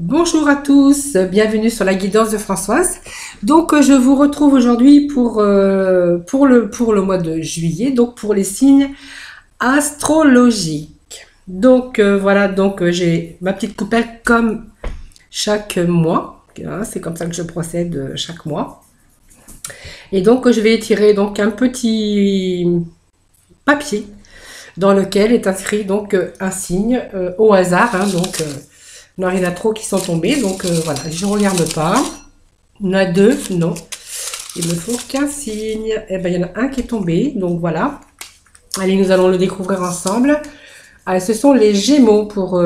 Bonjour à tous, bienvenue sur la guidance de Françoise. Donc je vous retrouve aujourd'hui pour le mois de juillet, donc pour les signes astrologiques. Donc voilà, donc j'ai ma petite coupelle comme chaque mois, hein, c'est comme ça que je procède chaque mois. Et donc je vais tirer donc un petit papier dans lequel est inscrit donc un signe au hasard, hein, donc non, il y en a trop qui sont tombés, donc voilà, je ne regarde pas. Il y en a deux, non. Il me faut qu'un signe. Eh bien, il y en a un qui est tombé, donc voilà. Allez, nous allons le découvrir ensemble. Allez, ce sont les Gémeaux pour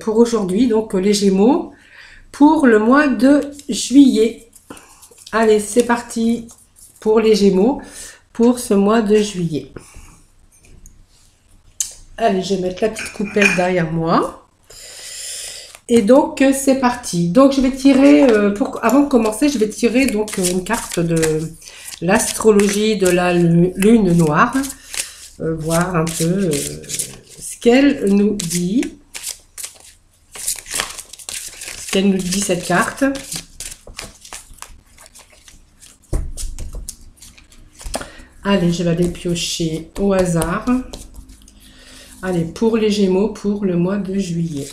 aujourd'hui, donc les Gémeaux pour le mois de juillet. Allez, c'est parti pour les Gémeaux pour ce mois de juillet. Allez, je vais mettre la petite coupelle derrière moi. Et donc c'est parti. Donc je vais tirer, avant de commencer, je vais tirer donc une carte de l'astrologie de la lune noire, voir un peu ce qu'elle nous dit, cette carte. Allez, je vais aller piocher au hasard. Allez, pour les Gémeaux pour le mois de juillet.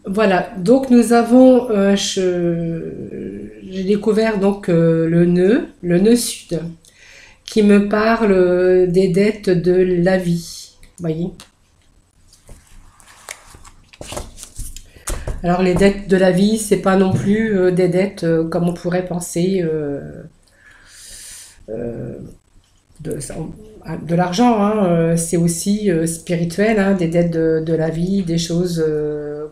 Voilà, donc nous avons, j'ai découvert donc le nœud sud, qui me parle des dettes de la vie, voyez. Alors les dettes de la vie, c'est pas non plus des dettes comme on pourrait penser euh, de l'argent, hein, c'est aussi spirituel, hein, des dettes de la vie, des choses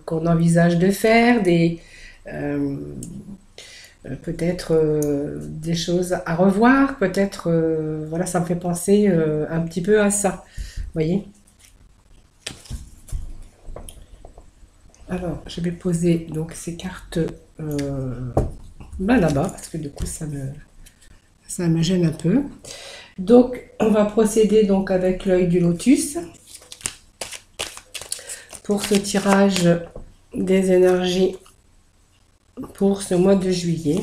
qu'on envisage de faire, euh, peut-être des choses à revoir, peut-être, voilà, ça me fait penser un petit peu à ça, vous voyez. Alors, je vais poser donc ces cartes là-bas, parce que du coup, ça me gêne un peu. Donc, on va procéder donc avec l'œil du lotus pour ce tirage des énergies pour ce mois de juillet.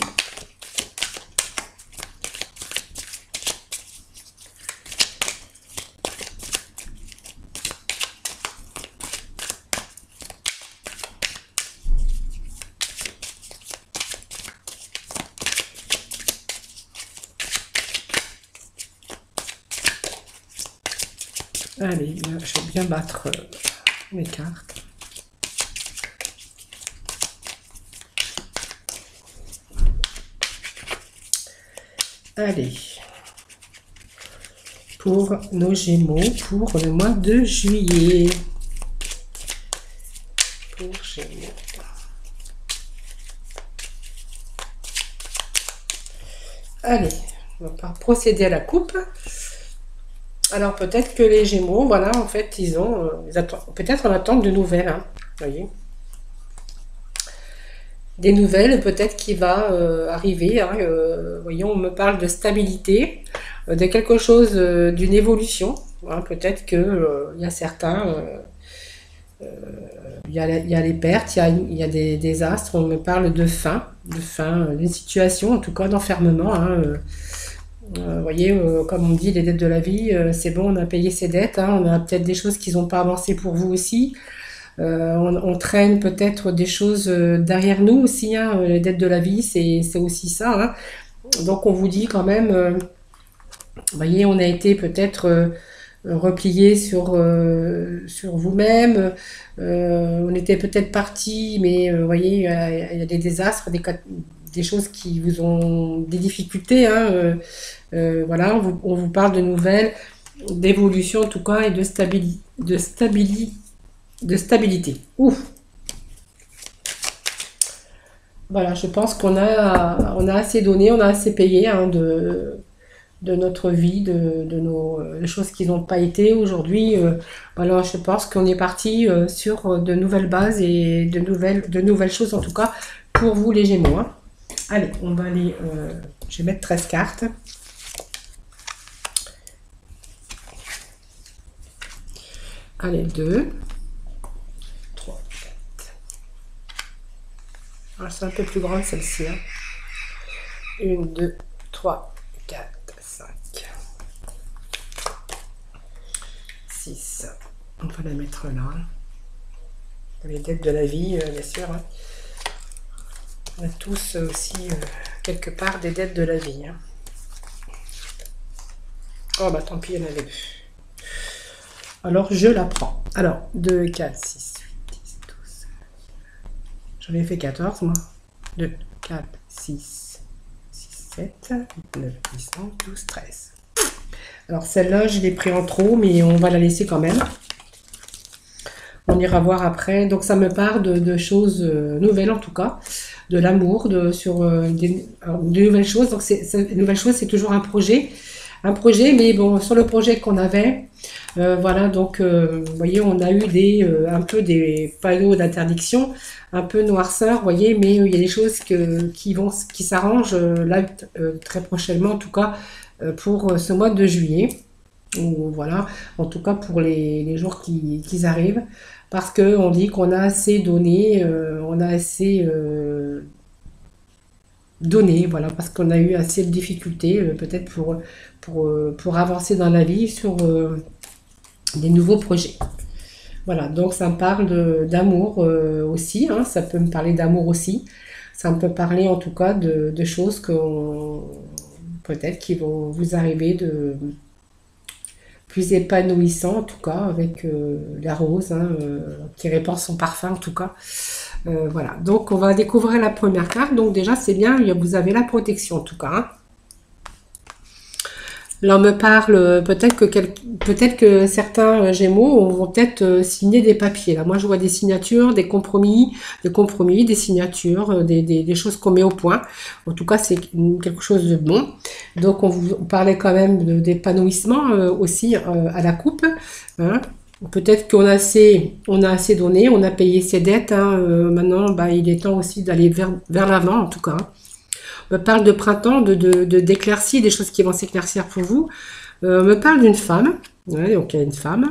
Allez, je vais bien battre mes cartes. Allez, pour nos Gémeaux, pour le mois de juillet. Pour Gémeaux. Allez, on va procéder à la coupe. Alors peut-être que les Gémeaux, voilà, en fait, ils attendent, peut-être en attente de nouvelles, hein, voyez. Des nouvelles peut-être qui va arriver, hein, voyons, on me parle de stabilité, de quelque chose, d'une évolution, hein, peut-être que il y a certains, il y a les pertes, il y a des désastres, on me parle de fin, d'une situation, en tout cas d'enfermement, hein, vous voyez, comme on dit, les dettes de la vie, c'est bon, on a payé ses dettes, hein, on a peut-être des choses qui n'ont pas avancé pour vous aussi. On traîne peut-être des choses derrière nous aussi, hein, les dettes de la vie, c'est aussi ça, hein. Donc on vous dit quand même, vous voyez, on a été peut-être replié sur vous-même, on était peut-être parti, mais vous voyez, il y a des désastres, des choses qui vous ont des difficultés, hein, voilà, on vous parle de nouvelles, d'évolution en tout cas, et de stabilité. Ouf. Voilà, je pense qu'on a assez donné, on a assez payé, hein, de notre vie, de nos les choses qui n'ont pas été aujourd'hui. Voilà, je pense qu'on est parti sur de nouvelles bases et de nouvelles choses en tout cas pour vous les Gémeaux, hein. Allez, on va aller. Je vais mettre 13 cartes. Allez, 2, 3, 4. Ah, c'est un peu plus grande celle-ci. 1, 2, 3, 4, 5, 6. On va la mettre là. Les dettes de la vie, bien sûr. Hein. On a tous aussi, quelque part, des dettes de la vie. Hein. Oh, bah tant pis, il y en avait 2. Alors, je la prends. Alors, 2, 4, 6, 8, 10, 12. J'en ai fait 14, moi. 2, 4, 6, 7, 8, 9, 10, 11, 12, 13. Alors, celle-là, je l'ai pris en trop, mais on va la laisser quand même. On ira voir après. Donc, ça me parle de choses nouvelles, en tout cas. De l'amour, sur de nouvelles choses. Donc, une nouvelle chose, c'est toujours un projet. Un projet, mais bon, sur le projet qu'on avait, voilà, donc, vous voyez, on a eu un peu des panneaux d'interdiction, un peu noirceur, vous voyez, mais il y a des choses qui s'arrangent, là, très prochainement, en tout cas, pour ce mois de juillet. Ou, voilà, en tout cas, pour les jours qui arrivent. Parce qu'on dit qu'on a assez donné, on a assez donné, voilà, parce qu'on a eu assez de difficultés, peut-être pour avancer dans la vie sur des nouveaux projets. Voilà, donc ça me parle d'amour aussi, hein, ça peut me parler d'amour aussi. Ça me peut parler en tout cas de choses peut-être qui vont vous arriver plus épanouissant en tout cas avec la rose hein, qui répand son parfum en tout cas. Voilà, donc on va découvrir la première carte. Donc déjà c'est bien, vous avez la protection en tout cas. Hein. Là on me parle peut-être que certains Gémeaux vont peut-être signer des papiers. Là moi je vois des signatures, des compromis, des signatures, des choses qu'on met au point. En tout cas c'est quelque chose de bon. Donc on vous parlait quand même d'épanouissement aussi à la coupe. Hein. Peut-être qu'on a assez donné, on a payé ses dettes. Hein. Maintenant bah, il est temps aussi d'aller vers l'avant en tout cas. Me parle de printemps, d'éclaircies, des choses qui vont s'éclaircir pour vous. Me parle d'une femme, ouais, donc il y a une femme.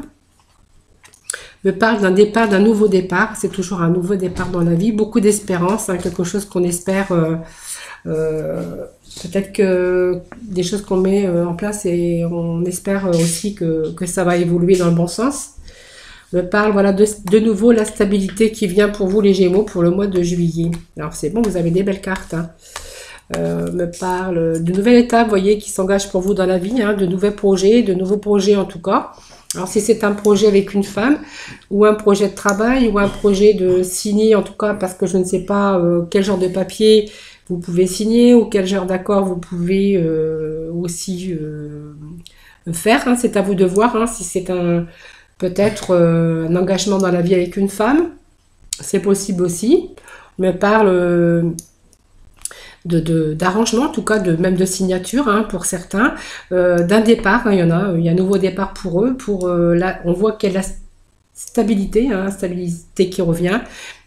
Me parle d'un départ, d'un nouveau départ. C'est toujours un nouveau départ dans la vie. Beaucoup d'espérance, hein, quelque chose qu'on espère. Peut-être que des choses qu'on met en place et on espère aussi que ça va évoluer dans le bon sens. Me parle voilà, de nouveau la stabilité qui vient pour vous les Gémeaux pour le mois de juillet. Alors c'est bon, vous avez des belles cartes. Hein. Me parle de nouvelles étapes, vous voyez, qui s'engagent pour vous dans la vie, hein, de nouveaux projets en tout cas. Alors si c'est un projet avec une femme, ou un projet de travail, ou un projet de signer en tout cas, parce que je ne sais pas quel genre de papier vous pouvez signer, ou quel genre d'accord vous pouvez aussi faire, hein, c'est à vous de voir, hein, si c'est peut-être un engagement dans la vie avec une femme, c'est possible aussi. On me parle d'arrangement, en tout cas même de signature hein, pour certains, d'un départ, hein, il y a un nouveau départ pour eux, on voit qu'il y a la stabilité, hein, stabilité qui revient,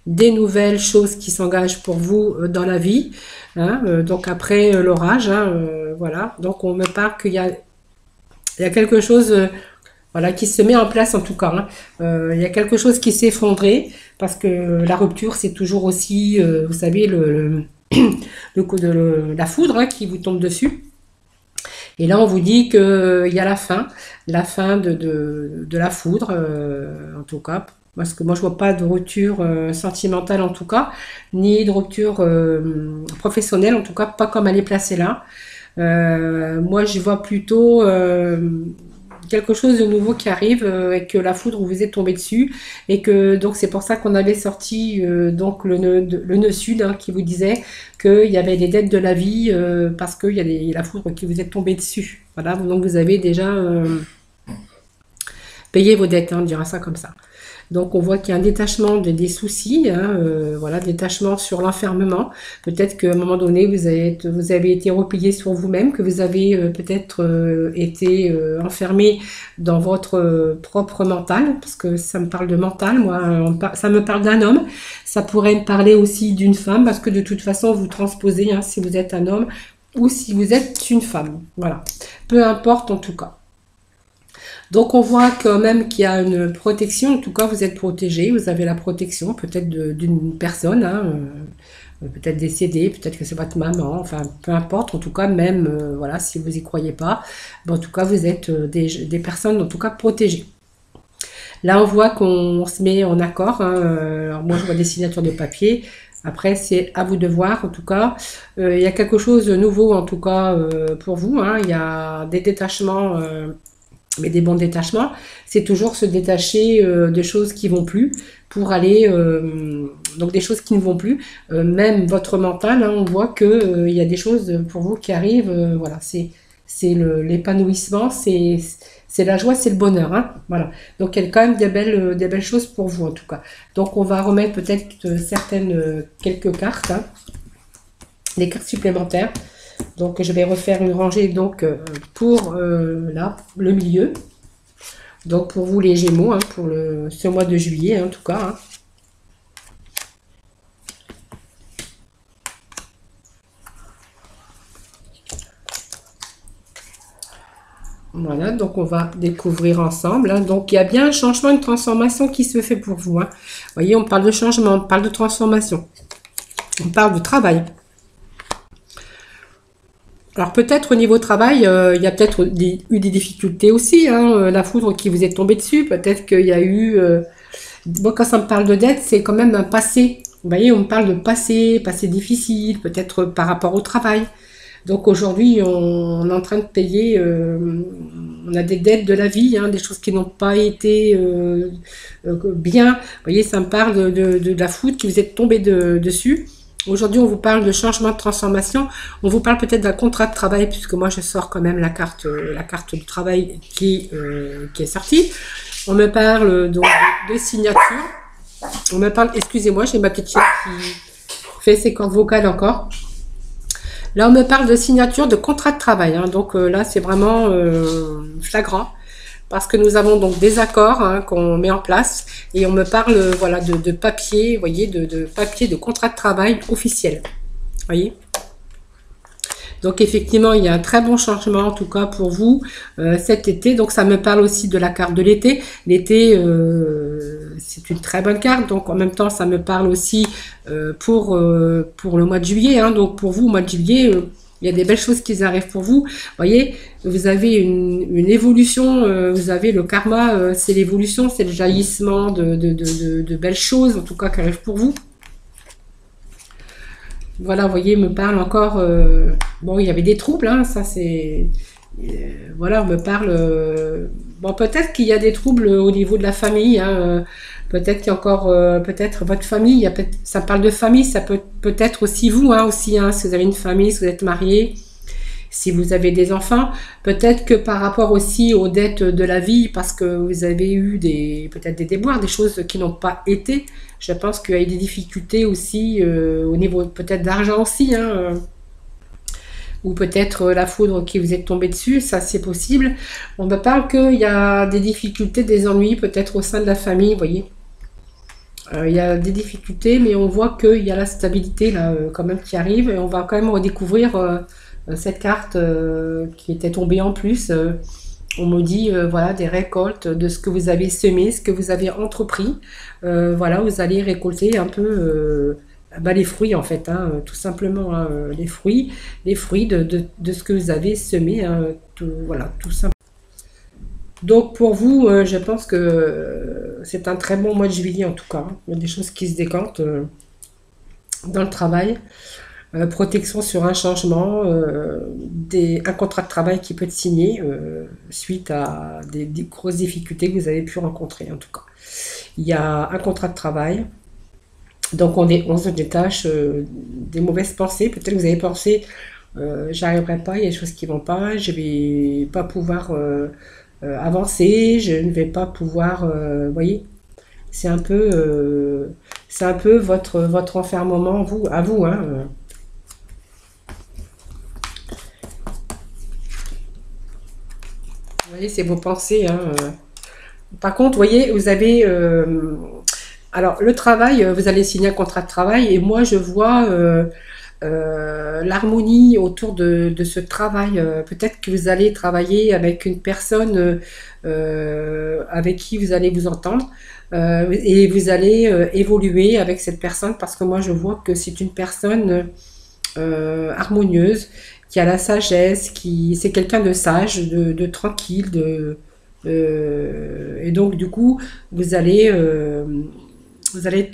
des nouvelles choses qui s'engagent pour vous dans la vie, hein, donc après l'orage, hein, voilà, donc on me parle qu'il y a quelque chose voilà, qui se met en place en tout cas, hein. Il y a quelque chose qui s'est effondré, parce que la rupture c'est toujours aussi, vous savez, le coup de la foudre hein, qui vous tombe dessus. Et là, on vous dit qu'il y a la fin de la foudre, en tout cas. Parce que moi, je vois pas de rupture sentimentale, en tout cas, ni de rupture professionnelle, en tout cas, pas comme elle est placée là. Moi, je vois plutôt quelque chose de nouveau qui arrive et que la foudre vous est tombée dessus et que donc c'est pour ça qu'on avait sorti donc le nœud sud hein, qui vous disait qu'il y avait des dettes de la vie parce qu'il y a la foudre qui vous est tombée dessus. Voilà, donc vous avez déjà payé vos dettes, hein, on dira ça comme ça. Donc on voit qu'il y a un détachement des soucis, hein, voilà, détachement sur l'enfermement. Peut-être qu'à un moment donné, vous avez été replié sur vous-même, que vous avez peut-être été enfermé dans votre propre mental, parce que ça me parle de mental, moi, ça me parle d'un homme. Ça pourrait me parler aussi d'une femme, parce que de toute façon, vous transposez, hein, si vous êtes un homme ou si vous êtes une femme. Voilà, peu importe en tout cas. Donc on voit quand même qu'il y a une protection, en tout cas vous êtes protégé, vous avez la protection peut-être d'une personne, hein, peut-être décédée, peut-être que c'est votre maman, enfin peu importe, en tout cas même, voilà, si vous y croyez pas, ben, en tout cas vous êtes des personnes en tout cas protégées. Là on voit qu'on se met en accord, hein, alors moi je vois des signatures de papier, après c'est à vous de voir en tout cas, il y a quelque chose de nouveau en tout cas pour vous, hein, il y a des détachements, mais des bons détachements, c'est toujours se détacher de choses qui vont plus pour aller, donc des choses qui ne vont plus, même votre mental, hein, on voit que il y a des choses pour vous qui arrivent, voilà, c'est l'épanouissement, c'est la joie, c'est le bonheur, hein, voilà. Donc il y a quand même des belles choses pour vous en tout cas. Donc on va remettre peut-être certaines, quelques cartes, hein, des cartes supplémentaires. Donc je vais refaire une rangée donc pour là, le milieu. Donc pour vous les Gémeaux, hein, pour ce mois de juillet, hein, en tout cas. Hein. Voilà, donc on va découvrir ensemble. Hein. Donc il y a bien un changement, une transformation qui se fait pour vous. Hein. Vous voyez, on parle de changement, on parle de transformation. On parle de travail. Alors peut-être au niveau travail, il y a peut-être eu des difficultés aussi, hein, la foudre qui vous est tombée dessus, peut-être qu'il y a eu... bon, quand ça me parle de dette, c'est quand même un passé. Vous voyez, on me parle de passé, passé difficile, peut-être par rapport au travail. Donc aujourd'hui, on est en train de payer, on a des dettes de la vie, hein, des choses qui n'ont pas été bien. Vous voyez, ça me parle de la foudre qui vous est tombée dessus. Aujourd'hui, on vous parle de changement de transformation. On vous parle peut-être d'un contrat de travail, puisque moi, je sors quand même la carte du travail qui est sortie. On me parle donc de signature. On me parle, excusez-moi, j'ai ma petite chienne qui fait ses cordes vocales encore. Là, on me parle de signature de contrat de travail. Hein. Donc là, c'est vraiment flagrant. Parce que nous avons donc des accords, hein, qu'on met en place et on me parle voilà de papier, vous voyez, de papier de contrat de travail officiel. Voyez. Donc effectivement, il y a un très bon changement en tout cas pour vous cet été. Donc ça me parle aussi de la carte de l'été. L'été, c'est une très bonne carte. Donc en même temps, ça me parle aussi pour le mois de juillet. Hein. Donc pour vous, au mois de juillet, il y a des belles choses qui arrivent pour vous. Voyez, vous avez une évolution, vous avez le karma, c'est l'évolution, c'est le jaillissement de belles choses, en tout cas, qui arrivent pour vous. Voilà, vous voyez, me parle encore... bon, il y avait des troubles, hein, ça c'est... voilà, on me parle... bon, peut-être qu'il y a des troubles au niveau de la famille, hein, peut-être qu'il y a encore... peut-être votre famille, ça parle de famille, ça peut-être aussi vous, hein, aussi, hein, si vous avez une famille, si vous êtes marié, si vous avez des enfants, peut-être que par rapport aussi aux dettes de la vie, parce que vous avez eu peut-être des déboires, des choses qui n'ont pas été, je pense qu'il y a eu des difficultés aussi au niveau peut-être d'argent aussi, hein, ou peut-être la foudre qui vous est tombée dessus, ça c'est possible. On me parle qu'il y a des difficultés, des ennuis peut-être au sein de la famille, vous voyez. Il y a des difficultés, mais on voit qu'il y a la stabilité là quand même qui arrive, et on va quand même redécouvrir cette carte qui était tombée en plus. On me dit voilà, des récoltes de ce que vous avez semé, ce que vous avez entrepris. Voilà, vous allez récolter un peu bah, les fruits en fait, hein, tout simplement, hein, les fruits de ce que vous avez semé, hein, voilà, tout simplement. Donc pour vous, je pense que c'est un très bon mois de juillet en tout cas. Hein. Il y a des choses qui se décantent dans le travail. Protection sur un changement, un contrat de travail qui peut être signé suite à des grosses difficultés que vous avez pu rencontrer en tout cas. Il y a un contrat de travail, donc on se détache des mauvaises pensées. Peut-être que vous avez pensé j'arriverai pas, il y a des choses qui vont pas, je vais pas pouvoir avancer, je ne vais pas pouvoir, vous voyez, c'est un peu votre enfermement à vous, hein. Vous voyez, c'est vos pensées. Hein. Par contre, vous voyez, vous avez... alors, le travail, vous allez signer un contrat de travail et moi, je vois l'harmonie autour de ce travail. Peut-être que vous allez travailler avec une personne avec qui vous allez vous entendre et vous allez évoluer avec cette personne parce que moi je vois que c'est une personne harmonieuse, qui a la sagesse, qui c'est quelqu'un de sage, de tranquille, et donc du coup vous allez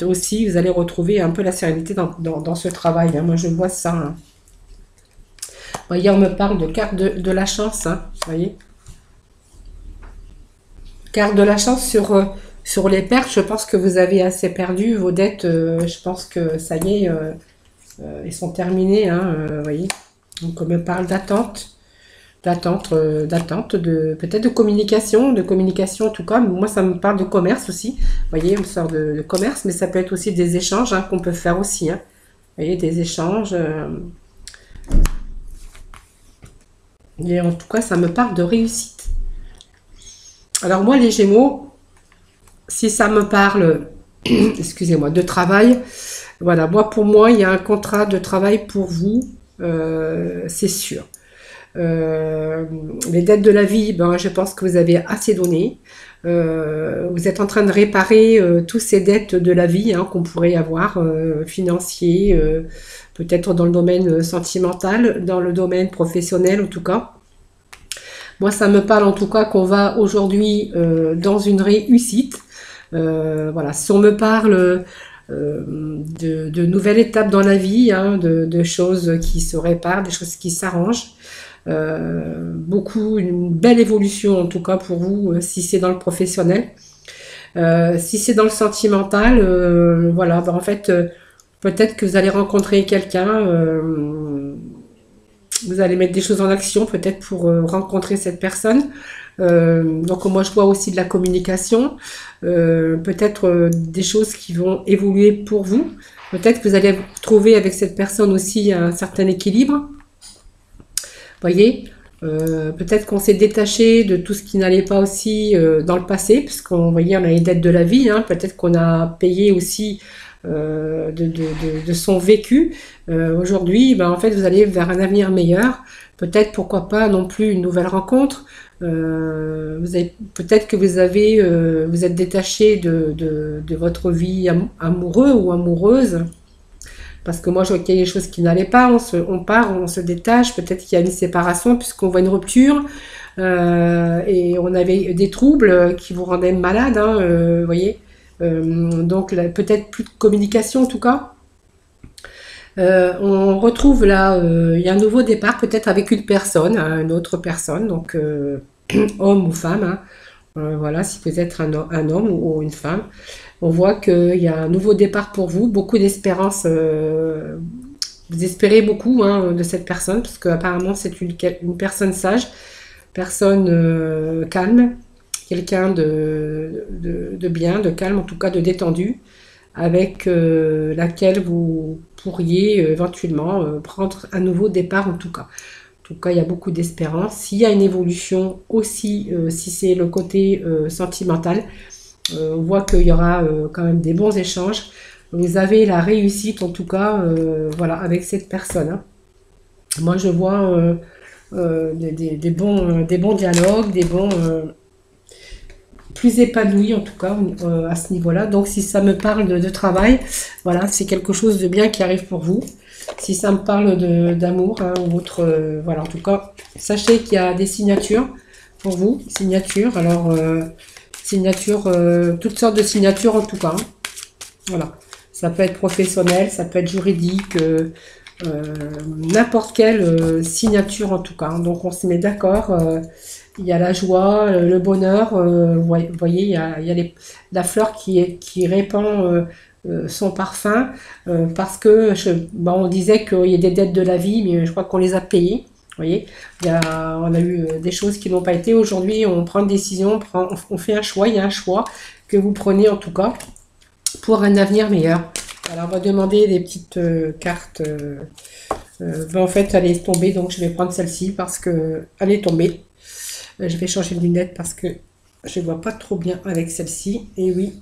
aussi vous allez retrouver un peu la sérénité dans ce travail, hein. Moi je vois ça, hein. Vous voyez, on me parle de carte de la chance, hein, vous voyez, carte de la chance sur les pertes. Je pense que vous avez assez perdu vos dettes, je pense que ça y est, ils sont terminés, hein, vous voyez. Donc on me parle d'attente, de peut-être de communication en tout cas. Moi ça me parle de commerce aussi. Vous voyez, on me sort de commerce, mais ça peut être aussi des échanges, hein, qu'on peut faire aussi, hein. Vous voyez, des échanges. Et en tout cas, ça me parle de réussite. Alors moi, les Gémeaux, si ça me parle, excusez-moi, de travail, voilà, moi pour moi, il y a un contrat de travail pour vous, c'est sûr. Euh, les dettes de la vie, ben, je pense que vous avez assez donné. Vous êtes en train de réparer toutes ces dettes de la vie, hein, qu'on pourrait avoir, financiers, peut-être dans le domaine sentimental, dans le domaine professionnel en tout cas. Moi, ça me parle en tout cas qu'on va aujourd'hui dans une réussite. Voilà, si on me parle de nouvelles étapes dans la vie, hein, de choses qui se réparent, des choses qui s'arrangent. Beaucoup, une belle évolution en tout cas pour vous, si c'est dans le professionnel. Si c'est dans le sentimental, voilà, ben, en fait, peut-être que vous allez rencontrer quelqu'un, vous allez mettre des choses en action peut-être pour rencontrer cette personne. Donc moi je vois aussi de la communication, peut-être des choses qui vont évoluer pour vous. Peut-être que vous allez trouver avec cette personne aussi un certain équilibre. Voyez, peut-être qu'on s'est détaché de tout ce qui n'allait pas aussi dans le passé, puisqu'on voyait on a les dettes de la vie, hein, peut-être qu'on a payé aussi de son vécu. Aujourd'hui, ben, en fait, vous allez vers un avenir meilleur. Peut-être, pourquoi pas, non plus une nouvelle rencontre. Peut-être que vous êtes détaché de votre vie amoureux ou amoureuse. Parce que moi, je vois qu'il y a des choses qui n'allaient pas, on part, on se détache, peut-être qu'il y a une séparation puisqu'on voit une rupture, et on avait des troubles qui vous rendaient malade, hein, vous voyez. Donc peut-être plus de communication en tout cas. On retrouve là, il y a un nouveau départ peut-être avec une personne, hein, une autre personne, donc homme ou femme, hein. Voilà, si vous êtes un homme ou une femme. On voit qu'il y a un nouveau départ pour vous, beaucoup d'espérance. Vous espérez beaucoup, hein, de cette personne, parce qu'apparemment c'est une personne sage, personne calme, quelqu'un de bien, de calme, en tout cas de détendu, avec laquelle vous pourriez éventuellement prendre un nouveau départ en tout cas. En tout cas, il y a beaucoup d'espérance. S'il y a une évolution aussi, si c'est le côté sentimental, on voit qu'il y aura quand même des bons échanges. Vous avez la réussite, en tout cas, voilà, avec cette personne, hein. Moi, je vois des bons dialogues, plus épanouis, en tout cas, à ce niveau-là. Donc, si ça me parle de travail, voilà, c'est quelque chose de bien qui arrive pour vous. Si ça me parle d'amour, hein, ou autre, voilà, en tout cas, sachez qu'il y a des signatures pour vous, signatures, alors, signatures, toutes sortes de signatures en tout cas, hein. Voilà, ça peut être professionnel, ça peut être juridique, n'importe quelle signature en tout cas, hein. Donc on se met d'accord, il y a la joie, le bonheur, vous voyez, il y a la fleur qui répand son parfum, parce que on disait qu'il y a des dettes de la vie, mais je crois qu'on les a payées. Vous voyez, on a eu des choses qui n'ont pas été. Aujourd'hui, on prend une décision, on fait un choix. Il y a un choix que vous prenez en tout cas pour un avenir meilleur. Alors, on va demander des petites cartes. En fait, elle est tombée, donc je vais prendre celle-ci parce que elle est tombée. Je vais changer de lunettes parce que je ne vois pas trop bien avec celle-ci. Et oui.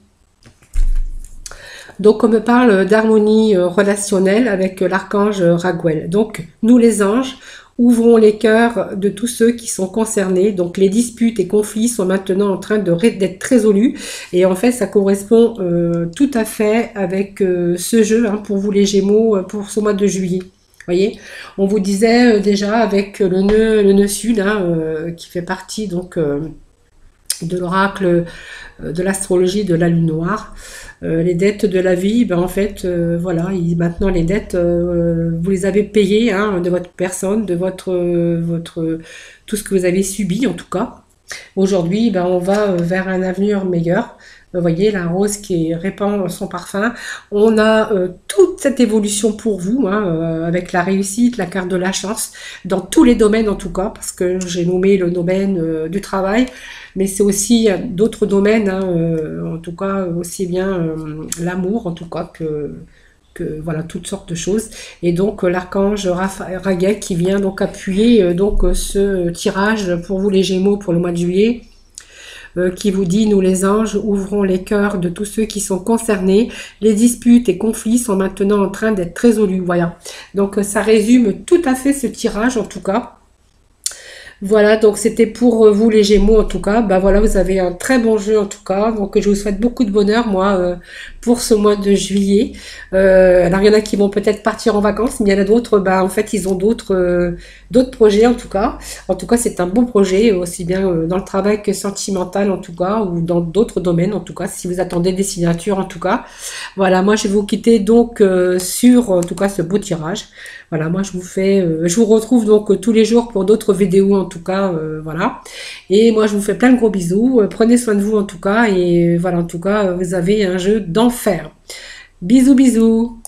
Donc on me parle d'harmonie relationnelle avec l'archange Raguel. Donc nous les anges, ouvrons les cœurs de tous ceux qui sont concernés. Donc les disputes et conflits sont maintenant en train d'être résolus. Et en fait, ça correspond tout à fait avec ce jeu hein, pour vous les Gémeaux pour ce mois de juillet. Voyez, on vous disait déjà avec le nœud sud hein, qui fait partie donc de l'oracle de l'astrologie de la lune noire. Les dettes de la vie, ben en fait, voilà, maintenant les dettes, vous les avez payées hein, de votre personne, de tout ce que vous avez subi en tout cas. Aujourd'hui, ben, on va vers un avenir meilleur. Vous voyez, la rose qui répand son parfum. On a toute cette évolution pour vous, hein, avec la réussite, la carte de la chance, dans tous les domaines en tout cas, parce que j'ai nommé le domaine du travail, mais c'est aussi d'autres domaines, hein, en tout cas aussi bien l'amour en tout cas que voilà toutes sortes de choses. Et donc l'archange Raguel qui vient donc appuyer donc ce tirage pour vous les Gémeaux pour le mois de juillet. Qui vous dit, nous les anges, ouvrons les cœurs de tous ceux qui sont concernés. Les disputes et conflits sont maintenant en train d'être résolus. Voilà. Donc ça résume tout à fait ce tirage en tout cas. Voilà, donc c'était pour vous les Gémeaux en tout cas. Bah voilà, vous avez un très bon jeu en tout cas. Donc je vous souhaite beaucoup de bonheur moi pour ce mois de juillet. Alors il y en a qui vont peut-être partir en vacances, mais il y en a d'autres, bah en fait ils ont d'autres projets en tout cas. En tout cas c'est un bon projet aussi bien dans le travail que sentimental en tout cas ou dans d'autres domaines en tout cas. Si vous attendez des signatures en tout cas. Voilà, moi je vais vous quitter donc sur en tout cas ce beau tirage. Voilà, moi je vous retrouve donc tous les jours pour d'autres vidéos en tout cas, voilà. Et moi je vous fais plein de gros bisous, prenez soin de vous en tout cas, et voilà, en tout cas vous avez un jeu d'enfer. Bisous bisous.